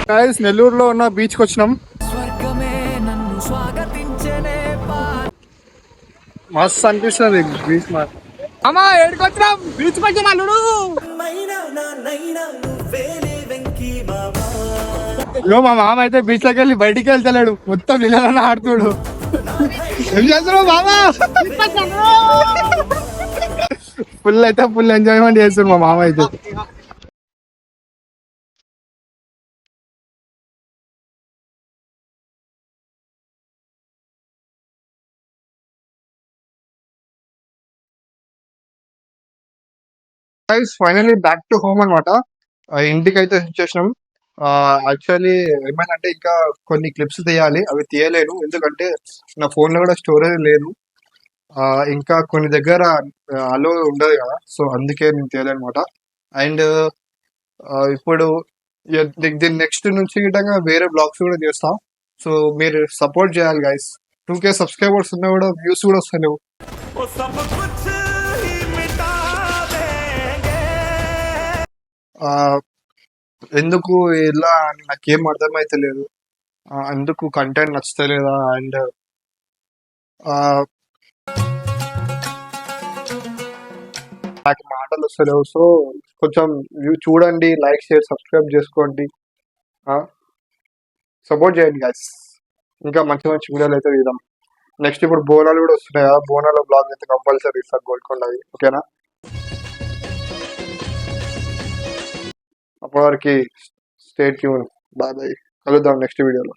Guys నెల్లూరులో ఉన్న beach కి వచ్చినాం. మస్తు అనిపిస్తుంది బీచ్. అమ్మా ఏడికి వచ్చినాం? బీచ్ కొంచెం అల్లుడు. ఇగో మా మామ అయితే బీచ్ లోకి వెళ్ళి బయటికి వెళ్తలేడు, మొత్తం నీళ్ళలో ఆడుతుడు. ఏం చేస్తున్నావు మామా? ఫుల్ ఎంజాయ్మెంట్ చేస్తున్నాడు మా మామ అయితే. ఫైనలీ బ్యాక్ టు హోమ్ అనమాట. ఇంటికి అయితే వచ్చేసినాం. యాక్చువల్లీ ఏమైందంటే ఇంకా కొన్ని క్లిప్స్ తీయాలి, అవి తీయలేను ఎందుకంటే నా ఫోన్ లో కూడా స్టోరేజ్ లేదు. ఇంకా కొన్ని దగ్గర అలో ఉండదు కదా, సో అందుకే నేను తీయలేను అనమాట. అండ్ ఇప్పుడు దీని నెక్స్ట్ నుంచి గిట్టంగా వేరే బ్లాగ్స్ కూడా చేస్తాం. సో మీరు సపోర్ట్ చేయాలి గైస్. 2K సబ్స్క్రైబర్స్ ఉన్నా కూడా వ్యూస్ కూడా వస్తలేవు. ఎందుకు ఇలా నాకేం అర్థమైతే లేదు. ఎందుకు కంటెంట్ నచ్చుతలేదా అండ్ నాకు మాటలు వస్తలేవు. సో కొంచెం చూడండి, లైక్ షేర్ సబ్స్క్రైబ్ చేసుకోండి, సపోర్ట్ చేయండి గైస్. ఇంకా మంచి మంచి వీడియోలు అయితే తీద్దాం. నెక్స్ట్ ఇప్పుడు బోనాలు కూడా వస్తున్నాయి కదా, బోనాల బ్లాగ్ అయితే కంపల్సరీ ఇస్తాను గోల్కొండవి, ఓకేనా? అప్పటి వరకు స్టే ట్యూన్. బాయ్ బాయ్, కలుద్దాం నెక్స్ట్ వీడియోలో.